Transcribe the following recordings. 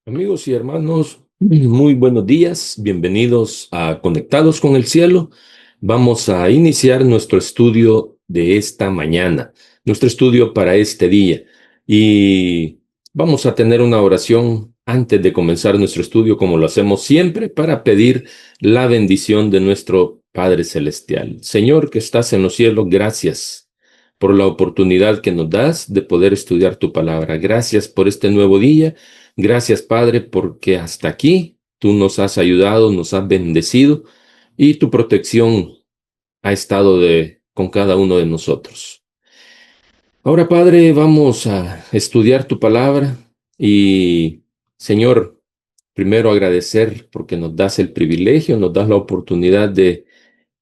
Amigos y hermanos, muy buenos días, bienvenidos a Conectados con el Cielo. Vamos a iniciar nuestro estudio de esta mañana, nuestro estudio para este día. Y vamos a tener una oración antes de comenzar nuestro estudio, como lo hacemos siempre, para pedir la bendición de nuestro Padre Celestial. Señor que estás en los cielos, gracias por la oportunidad que nos das de poder estudiar tu palabra. Gracias por este nuevo día. Gracias, Padre, porque hasta aquí tú nos has ayudado, nos has bendecido y tu protección ha estado con cada uno de nosotros. Ahora, Padre, vamos a estudiar tu palabra y, Señor, primero agradecer porque nos das el privilegio, nos das la oportunidad de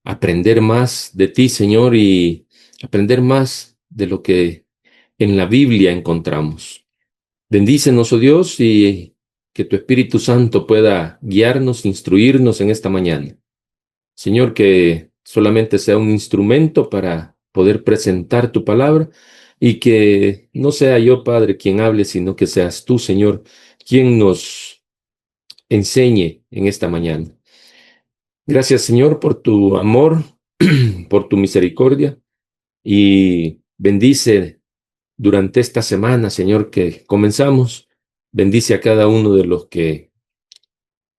aprender más de ti, Señor, y aprender más de lo que en la Biblia encontramos. Bendícenos, oh Dios, y que tu Espíritu Santo pueda guiarnos, instruirnos en esta mañana. Señor, que solamente sea un instrumento para poder presentar tu palabra y que no sea yo, Padre, quien hable, sino que seas tú, Señor, quien nos enseñe en esta mañana. Gracias, Señor, por tu amor, por tu misericordia y bendice durante esta semana, Señor, que comenzamos. Bendice a cada uno de los que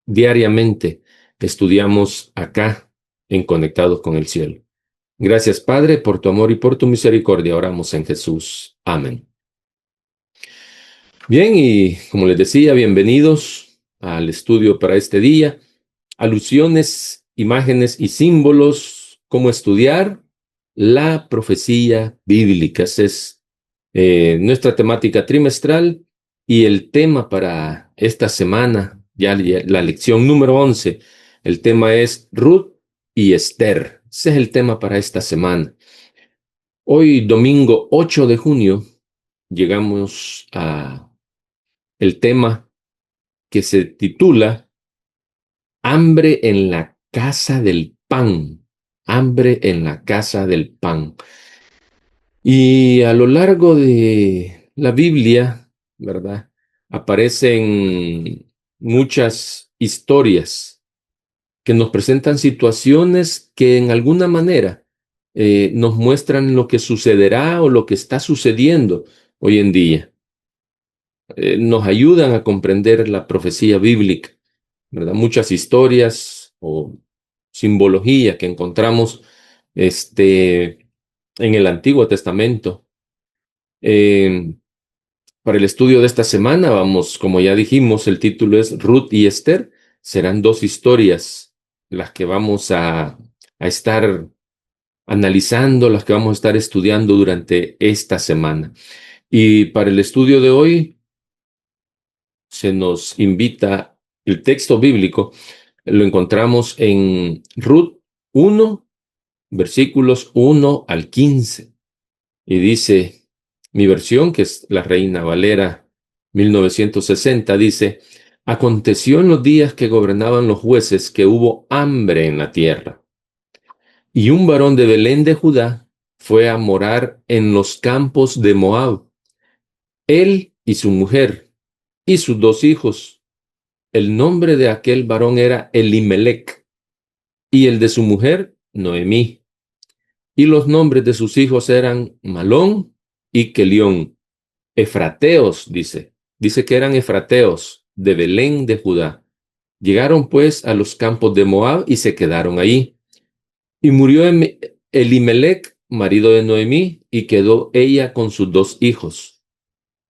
diariamente estudiamos acá en Conectados con el Cielo. Gracias, Padre, por tu amor y por tu misericordia. Oramos en Jesús. Amén. Bien, y como les decía, bienvenidos al estudio para este día. Alusiones, imágenes y símbolos, cómo estudiar la profecía bíblica. Esa es nuestra temática trimestral y el tema para esta semana, ya la lección número 11, el tema es Ruth y Esther. Ese es el tema para esta semana. Hoy, domingo 8 de junio, llegamos a el tema que se titula Hambre en la casa del pan. Hambre en la casa del pan. Y a lo largo de la Biblia, ¿verdad? Aparecen muchas historias que nos presentan situaciones que en alguna manera nos muestran lo que sucederá o lo que está sucediendo hoy en día. Nos ayudan a comprender la profecía bíblica, ¿verdad? Muchas historias o simbología que encontramos en el Antiguo Testamento. Para el estudio de esta semana vamos, como ya dijimos, el título es Ruth y Esther. Serán dos historias las que vamos a estar analizando, las que vamos a estar estudiando durante esta semana. Y para el estudio de hoy se nos invita el texto bíblico. Lo encontramos en Ruth 1, versículos 1 al 15. Y dice, mi versión, que es la Reina Valera 1960, dice, aconteció en los días que gobernaban los jueces que hubo hambre en la tierra. Y un varón de Belén de Judá fue a morar en los campos de Moab. Él y su mujer y sus dos hijos. El nombre de aquel varón era Elimelec y el de su mujer Noemí. Y los nombres de sus hijos eran Malón y Kelión. Efrateos, dice que eran efrateos de Belén de Judá. Llegaron pues a los campos de Moab y se quedaron ahí. Y murió Elimelec, marido de Noemí, y quedó ella con sus dos hijos,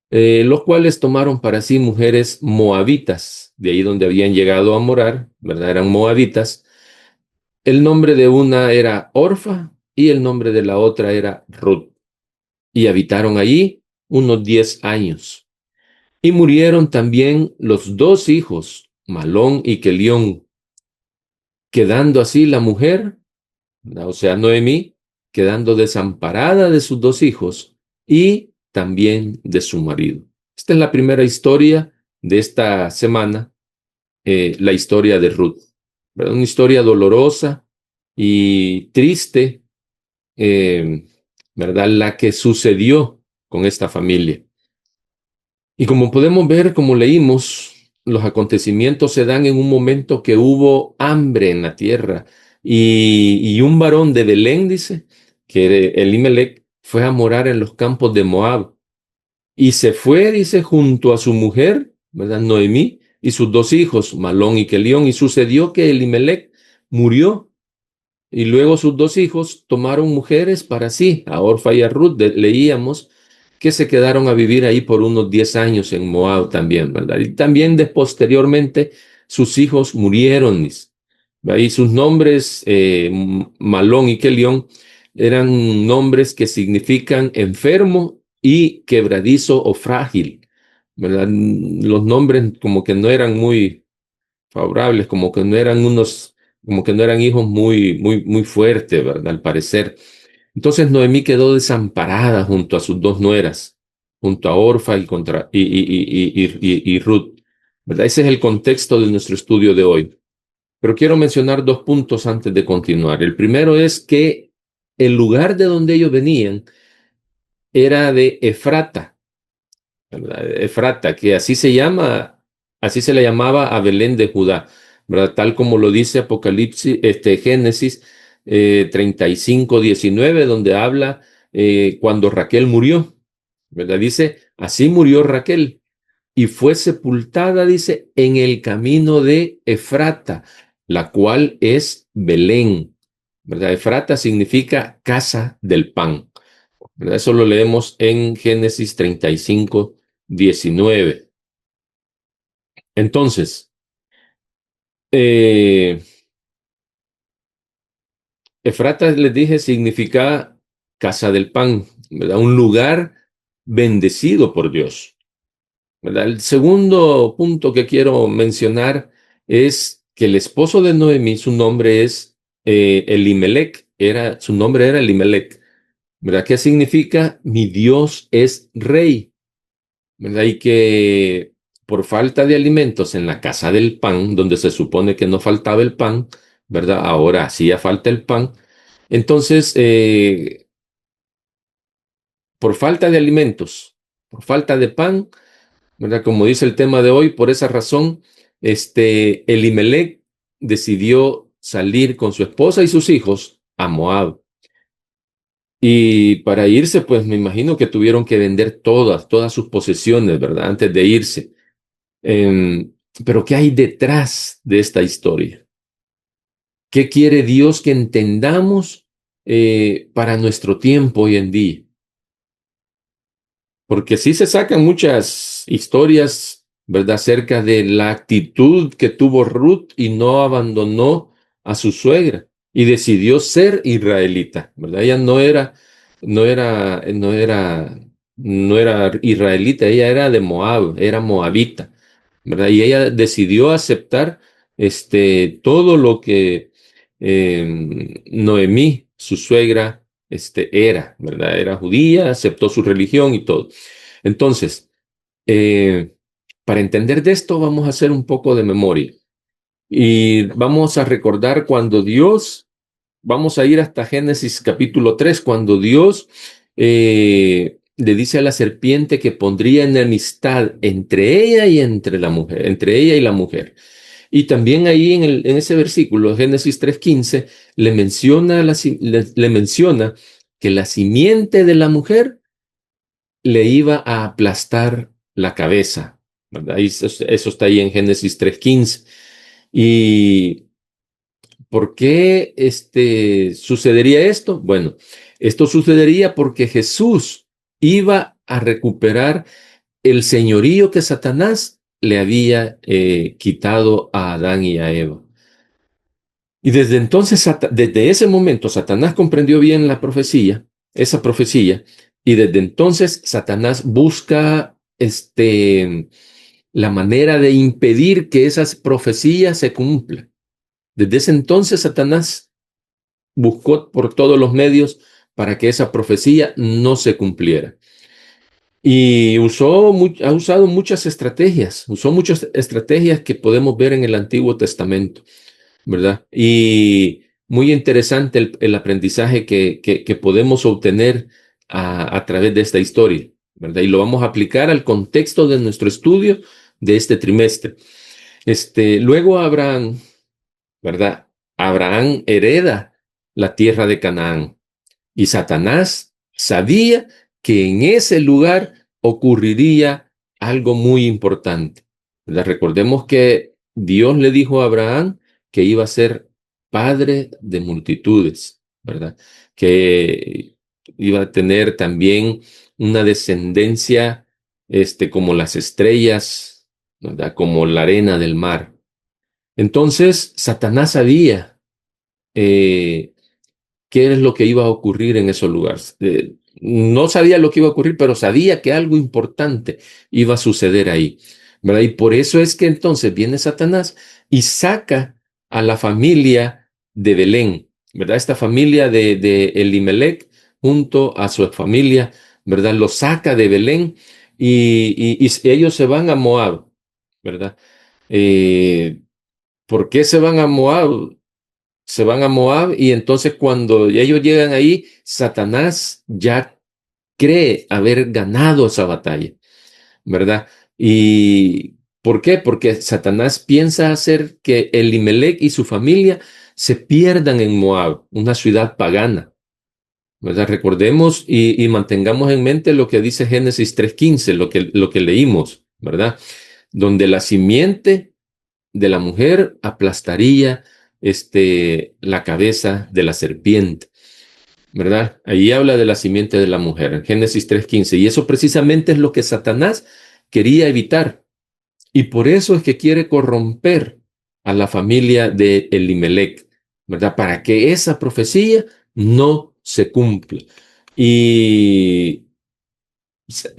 los cuales tomaron para sí mujeres moabitas, de ahí donde habían llegado a morar, ¿verdad? Eran moabitas. El nombre de una era Orfa y el nombre de la otra era Ruth. Y habitaron allí unos 10 años. Y murieron también los dos hijos, Malón y Kelión, quedando así la mujer, o sea, Noemí, quedando desamparada de sus dos hijos y también de su marido. Esta es la primera historia de esta semana, la historia de Ruth. ¿Verdad? Una historia dolorosa y triste, ¿verdad? La que sucedió con esta familia. Y como podemos ver, como leímos, los acontecimientos se dan en un momento que hubo hambre en la tierra y un varón de Belén, dice, que Elimelec, fue a morar en los campos de Moab y se fue, dice, junto a su mujer, ¿verdad? Noemí, y sus dos hijos, Malón y Kelión, y sucedió que Elimelec murió. Y luego sus dos hijos tomaron mujeres para sí, a Orfa y a Ruth, leíamos que se quedaron a vivir ahí por unos 10 años en Moab también, ¿verdad? Y también posteriormente sus hijos murieron. Y sus nombres, Malón y Kelión, eran nombres que significan enfermo y quebradizo o frágil, ¿verdad? Los nombres como que no eran muy favorables, como que no eran hijos muy fuertes, ¿verdad? Al parecer. Entonces Noemí quedó desamparada junto a sus dos nueras, junto a Orfa y Ruth, ¿verdad? Ese es el contexto de nuestro estudio de hoy. Pero quiero mencionar dos puntos antes de continuar. El primero es que el lugar de donde ellos venían era de Efrata, ¿verdad? Efrata, que así se le llamaba a Belén de Judá, ¿verdad? Tal como lo dice Apocalipsis, Génesis 35:19, donde habla cuando Raquel murió, ¿verdad? Dice, así murió Raquel y fue sepultada, dice, en el camino de Efrata, la cual es Belén, ¿verdad? Efrata significa casa del pan, ¿verdad? Eso lo leemos en Génesis 35:19. Entonces, eh, Efrata, les dije, significa casa del pan, ¿verdad? Un lugar bendecido por Dios, ¿verdad? El segundo punto que quiero mencionar es que el esposo de Noemí, su nombre es Elimelec, su nombre era Elimelec, ¿verdad? ¿Qué significa? Mi Dios es rey, ¿verdad? Y que por falta de alimentos en la casa del pan, donde se supone que no faltaba el pan, ¿verdad? Ahora hacía falta el pan. Entonces, por falta de alimentos, por falta de pan, ¿verdad? Como dice el tema de hoy, por esa razón, Elimelec decidió salir con su esposa y sus hijos a Moab. Y para irse, pues me imagino que tuvieron que vender todas sus posesiones, ¿verdad? Antes de irse. Em, pero ¿qué hay detrás de esta historia? ¿Qué quiere Dios que entendamos para nuestro tiempo hoy en día? Porque sí se sacan muchas historias, ¿verdad?, acerca de la actitud que tuvo Ruth y no abandonó a su suegra y decidió ser israelita, ¿verdad? Ella no era israelita, ella era de Moab, era moabita, ¿verdad? Y ella decidió aceptar todo lo que Noemí, su suegra, era, ¿verdad? Era judía, aceptó su religión y todo. Entonces, eh, para entender de esto, vamos a hacer un poco de memoria y vamos a recordar vamos a ir hasta Génesis capítulo 3, cuando Dios le dice a la serpiente que pondría enemistad entre ella y entre la mujer, entre ella y la mujer. Y también ahí en ese versículo, Génesis 3:15, le menciona que la simiente de la mujer le iba a aplastar la cabeza, ¿verdad? Y eso está ahí en Génesis 3:15. ¿Y por qué sucedería esto? Bueno, esto sucedería porque Jesús iba a recuperar el señorío que Satanás le había quitado a Adán y a Eva. Y desde entonces, desde ese momento, Satanás comprendió bien esa profecía, y desde entonces Satanás busca la manera de impedir que esas profecías se cumplan. Desde ese entonces, Satanás buscó por todos los medios para que esa profecía no se cumpliera. Y ha usado usó muchas estrategias que podemos ver en el Antiguo Testamento, ¿verdad? Y muy interesante el aprendizaje que podemos obtener a través de esta historia, ¿verdad? Y lo vamos a aplicar al contexto de nuestro estudio, de este trimestre. Luego Abraham, ¿verdad? Abraham hereda la tierra de Canaán y Satanás sabía que en ese lugar ocurriría algo muy importante, ¿verdad? Recordemos que Dios le dijo a Abraham que iba a ser padre de multitudes, ¿verdad? Que iba a tener también una descendencia, como las estrellas, ¿verdad? Como la arena del mar. Entonces, Satanás sabía qué es lo que iba a ocurrir en esos lugares. No sabía lo que iba a ocurrir, pero sabía que algo importante iba a suceder ahí, ¿verdad? Y por eso es que entonces viene Satanás y saca a la familia de Belén, ¿verdad? Esta familia de Elimelec junto a su familia, ¿verdad? Lo saca de Belén y ellos se van a Moab, ¿verdad? Eh, ¿Por qué se van a Moab? Se van a Moab y entonces cuando ellos llegan ahí, Satanás ya cree haber ganado esa batalla, ¿verdad? ¿Y por qué? Porque Satanás piensa hacer que Elimelec y su familia se pierdan en Moab, una ciudad pagana, ¿verdad? Recordemos y mantengamos en mente lo que dice Génesis 3:15, lo que leímos, ¿verdad? Donde la simiente de la mujer aplastaría la cabeza de la serpiente, ¿verdad? Ahí habla de la simiente de la mujer, en Génesis 3:15, y eso precisamente es lo que Satanás quería evitar, y por eso es que quiere corromper a la familia de Elimelec, ¿verdad? Para que esa profecía no se cumpla. Y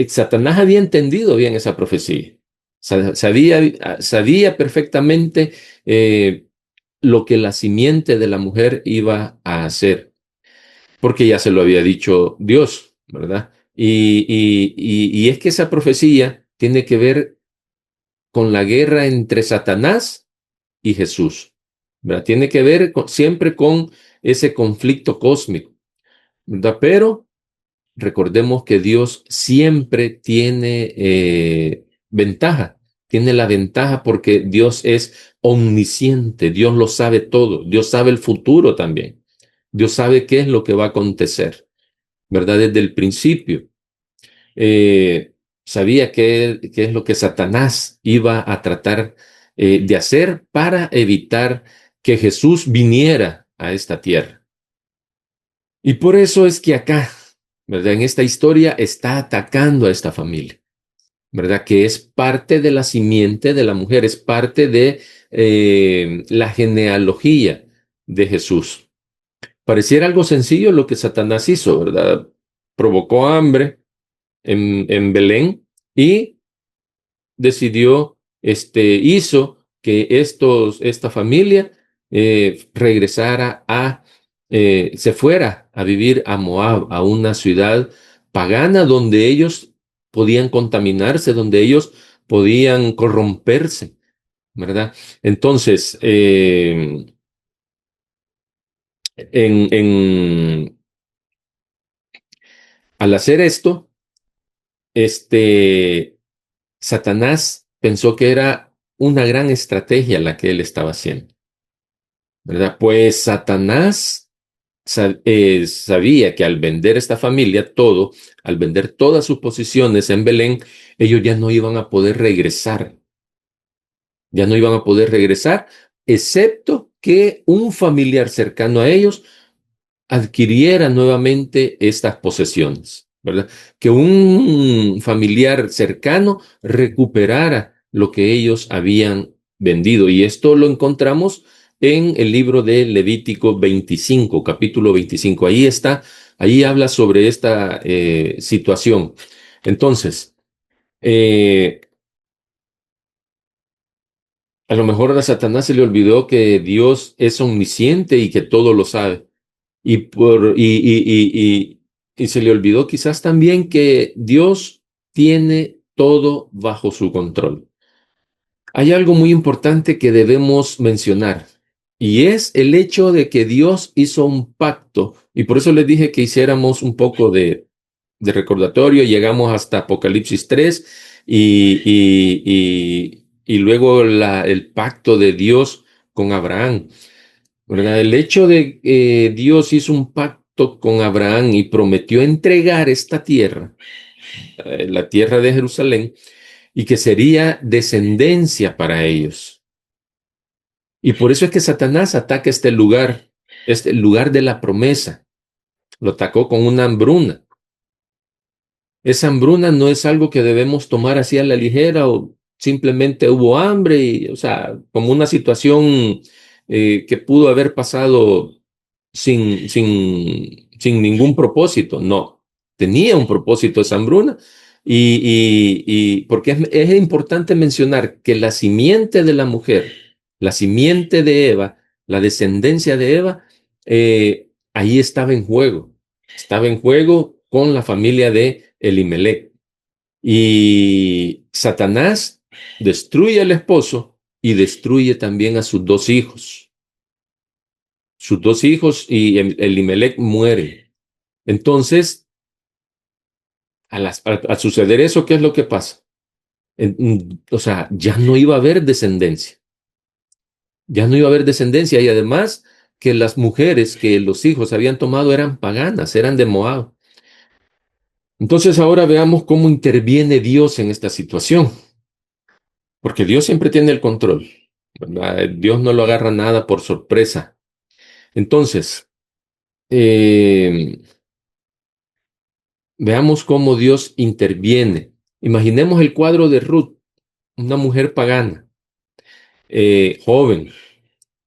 Satanás había entendido bien esa profecía. Sabía perfectamente eh, lo que la simiente de la mujer iba a hacer, porque ya se lo había dicho Dios, ¿verdad? Y es que esa profecía tiene que ver con la guerra entre Satanás y Jesús, ¿verdad? Tiene que ver siempre con ese conflicto cósmico, ¿verdad? Pero recordemos que Dios siempre tiene ventaja, tiene la ventaja porque Dios es omnisciente, Dios lo sabe todo, Dios sabe el futuro también, Dios sabe qué es lo que va a acontecer, ¿verdad? Desde el principio. Sabía qué es lo que Satanás iba a tratar de hacer para evitar que Jesús viniera a esta tierra. Y por eso es que acá, ¿verdad? En esta historia está atacando a esta familia, ¿verdad? Que es parte de la simiente de la mujer, es parte de la genealogía de Jesús. Pareciera algo sencillo lo que Satanás hizo, ¿verdad? Provocó hambre en Belén y decidió, hizo que esta familia regresara se fuera a vivir a Moab, a una ciudad pagana donde ellos podían contaminarse, donde ellos podían corromperse, ¿verdad? Entonces, al hacer esto, Satanás pensó que era una gran estrategia la que él estaba haciendo, ¿verdad? Pues Satanás sabía que al vender esta familia todo, al vender todas sus posiciones en Belén, ellos ya no iban a poder regresar, ya no iban a poder regresar, excepto que un familiar cercano a ellos adquiriera nuevamente estas posesiones, ¿verdad? Que un familiar cercano recuperara lo que ellos habían vendido. Y esto lo encontramos en el libro de Levítico 25, capítulo 25. Ahí está, ahí habla sobre esta situación. Entonces, eh, a lo mejor a Satanás se le olvidó que Dios es omnisciente y que todo lo sabe. Y se le olvidó quizás también que Dios tiene todo bajo su control. Hay algo muy importante que debemos mencionar y es el hecho de que Dios hizo un pacto, y por eso les dije que hiciéramos un poco de recordatorio. Llegamos hasta Apocalipsis 3, y luego el pacto de Dios con Abraham, ¿verdad? El hecho de que Dios hizo un pacto con Abraham y prometió entregar esta tierra, la tierra de Jerusalén, y que sería descendencia para ellos. Y por eso es que Satanás ataca este lugar de la promesa. Lo atacó con una hambruna. Esa hambruna no es algo que debemos tomar así a la ligera o simplemente hubo hambre y, o sea, como una situación que pudo haber pasado sin ningún propósito. No, tenía un propósito esa hambruna y porque es importante mencionar que la simiente de la mujer, la simiente de Eva, la descendencia de Eva, ahí estaba en juego con la familia de Elimelech. Y Satanás destruye al esposo y destruye también a sus dos hijos. Sus dos hijos y Elimelech muere. Entonces, al suceder eso, ¿qué es lo que pasa? O sea, ya no iba a haber descendencia. Ya no iba a haber descendencia y además que las mujeres que los hijos habían tomado eran paganas, eran de Moab. Entonces ahora veamos cómo interviene Dios en esta situación, porque Dios siempre tiene el control, ¿verdad? Dios no lo agarra nada por sorpresa. Entonces, eh, veamos cómo Dios interviene. Imaginemos el cuadro de Ruth, una mujer pagana, joven,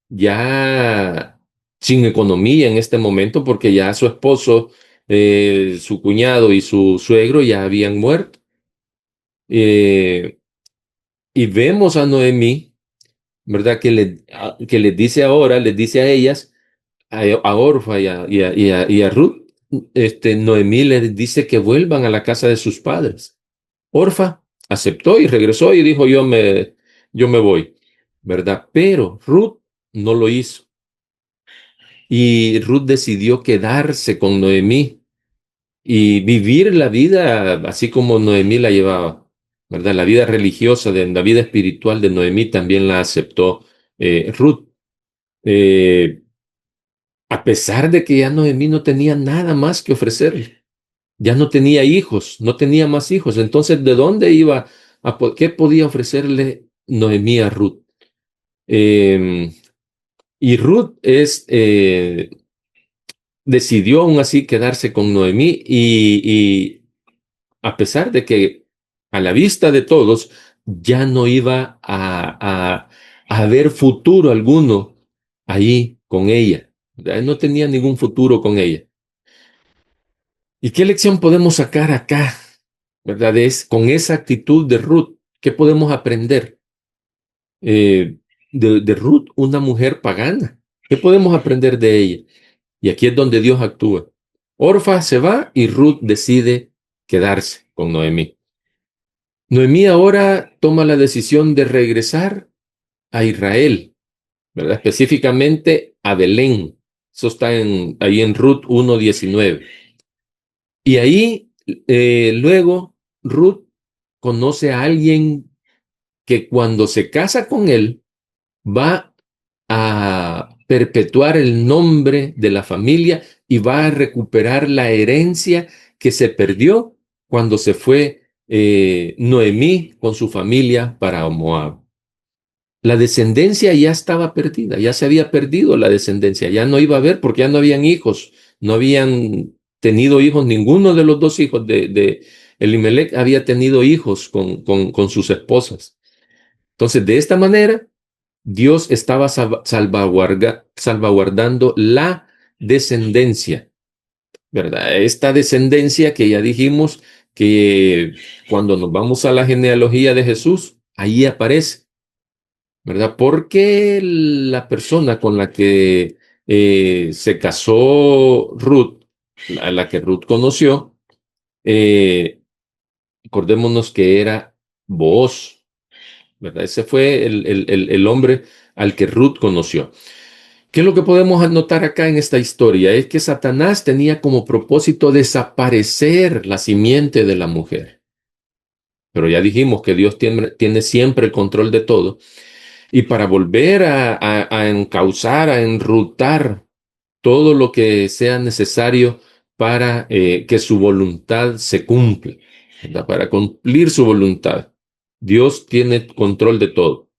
ya sin economía en este momento, porque ya su esposo, su cuñado y su suegro ya habían muerto. Eh, y vemos a Noemí, ¿verdad? Que les dice ahora, les dice a ellas, a Orfa y a Ruth, Noemí les dice que vuelvan a la casa de sus padres. Orfa aceptó y regresó y dijo, yo me voy, ¿verdad? Pero Ruth no lo hizo. Y Ruth decidió quedarse con Noemí y vivir la vida así como Noemí la llevaba, ¿verdad? La vida religiosa, la vida espiritual de Noemí también la aceptó Ruth. Eh, a pesar de que ya Noemí no tenía nada más que ofrecerle, ya no tenía hijos, no tenía más hijos. Entonces, ¿de dónde iba qué podía ofrecerle Noemí a Ruth? Eh, y Ruth decidió aún así quedarse con Noemí y a pesar de que a la vista de todos ya no iba a haber futuro alguno ahí con ella. No tenía ningún futuro con ella. ¿Y qué lección podemos sacar acá? ¿Verdad? Con esa actitud de Ruth, ¿qué podemos aprender? De Ruth, una mujer pagana. ¿Qué podemos aprender de ella? Y aquí es donde Dios actúa. Orfa se va y Ruth decide quedarse con Noemí. Noemí ahora toma la decisión de regresar a Israel, ¿verdad? Específicamente a Belén. Eso está ahí en Ruth 1:19. Y ahí luego Ruth conoce a alguien que cuando se casa con él va a perpetuar el nombre de la familia y va a recuperar la herencia que se perdió cuando se fue Noemí con su familia para Moab. La descendencia ya estaba perdida, ya se había perdido la descendencia, ya no iba a haber porque ya no habían hijos, no habían tenido hijos, ninguno de los dos hijos de Elimelech había tenido hijos con sus esposas. Entonces, de esta manera, Dios estaba salvaguardando la descendencia, ¿verdad? Esta descendencia que ya dijimos que cuando nos vamos a la genealogía de Jesús, ahí aparece, ¿verdad? Porque la persona con la que se casó Ruth, la que Ruth conoció, eh, acordémonos que era Booz, ¿verdad? Ese fue el hombre al que Ruth conoció. ¿Qué es lo que podemos notar acá en esta historia? Es que Satanás tenía como propósito desaparecer la simiente de la mujer, pero ya dijimos que Dios tiene siempre el control de todo. Y para volver a encauzar, a enrutar todo lo que sea necesario para que su voluntad se cumpla, ¿verdad? Para cumplir su voluntad. Dios tiene control de todo.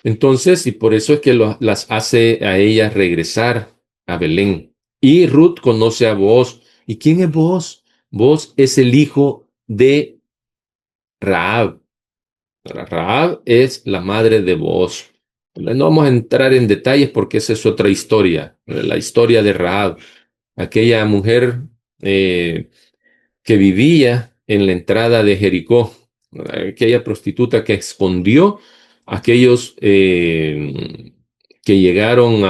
Entonces, y por eso es que las hace a ellas regresar a Belén. Y Ruth conoce a Booz. ¿Y quién es Booz? Booz es el hijo de Rahab. Rahab es la madre de Booz. No vamos a entrar en detalles porque esa es otra historia, la historia de Rahab, aquella mujer eh, que vivía en la entrada de Jericó, aquella prostituta que escondió a aquellos que llegaron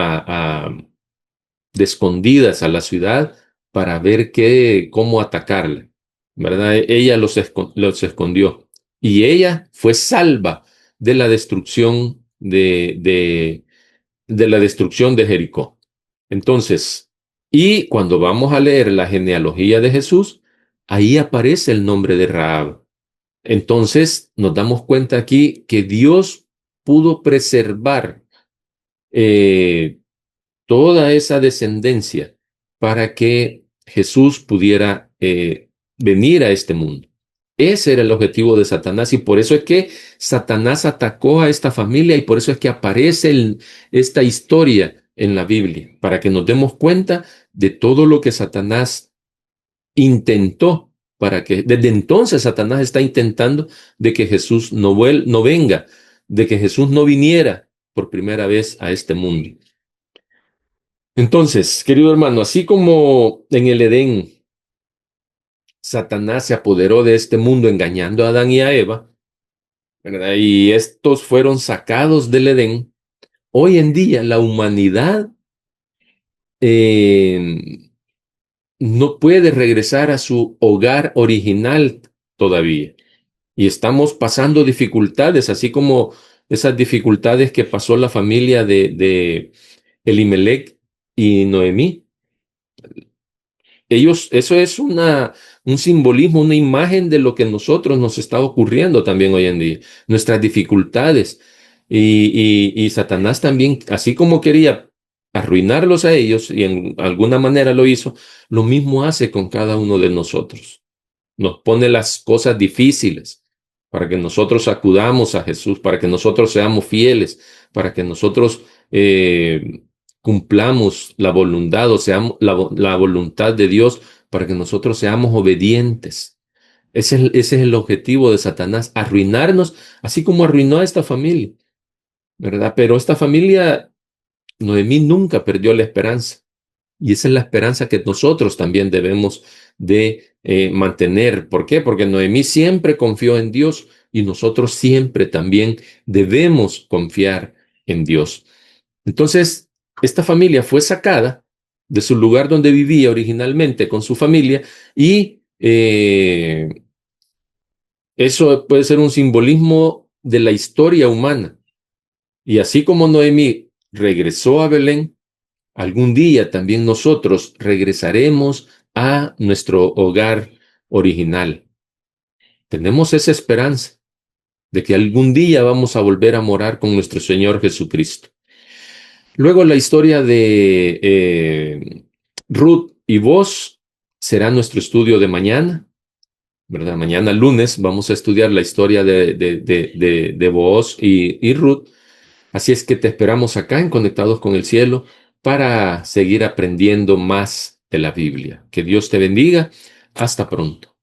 de escondidas a la ciudad para ver cómo atacarla, ¿verdad? Ella los escondió y ella fue salva de la destrucción de la destrucción de Jericó. Entonces, y cuando vamos a leer la genealogía de Jesús, ahí aparece el nombre de Rahab. Entonces, nos damos cuenta aquí que Dios pudo preservar eh, toda esa descendencia para que Jesús pudiera venir a este mundo. Ese era el objetivo de Satanás y por eso es que Satanás atacó a esta familia y por eso es que aparece esta historia en la Biblia, para que nos demos cuenta de todo lo que Satanás intentó, para que desde entonces Satanás está intentando de que Jesús no venga, de que Jesús no viniera por primera vez a este mundo. Entonces, querido hermano, así como en el Edén, Satanás se apoderó de este mundo engañando a Adán y a Eva, ¿verdad? Y estos fueron sacados del Edén. Hoy en día la humanidad eh, no puede regresar a su hogar original todavía. Y estamos pasando dificultades, así como esas dificultades que pasó la familia de Elimelech y Noemí. Eso es un simbolismo, una imagen de lo que a nosotros nos está ocurriendo también hoy en día, nuestras dificultades. Y Satanás también, así como quería arruinarlos a ellos, y en alguna manera lo hizo, lo mismo hace con cada uno de nosotros. Nos pone las cosas difíciles para que nosotros acudamos a Jesús, para que nosotros seamos fieles, para que nosotros cumplamos la voluntad o seamos la voluntad de Dios, para que nosotros seamos obedientes. Ese es el objetivo de Satanás, arruinarnos, así como arruinó a esta familia, ¿verdad? Pero esta familia, Noemí nunca perdió la esperanza. Y esa es la esperanza que nosotros también debemos de mantener. ¿Por qué? Porque Noemí siempre confió en Dios y nosotros siempre también debemos confiar en Dios. Entonces, esta familia fue sacada de su lugar donde vivía originalmente con su familia y eso puede ser un simbolismo de la historia humana. Y así como Noemí regresó a Belén, algún día también nosotros regresaremos a nuestro hogar original. Tenemos esa esperanza de que algún día vamos a volver a morar con nuestro Señor Jesucristo. Luego la historia de Ruth y Boaz será nuestro estudio de mañana, ¿verdad? Mañana lunes vamos a estudiar la historia de Boaz y Ruth. Así es que te esperamos acá en Conectados con el Cielo para seguir aprendiendo más de la Biblia. Que Dios te bendiga. Hasta pronto.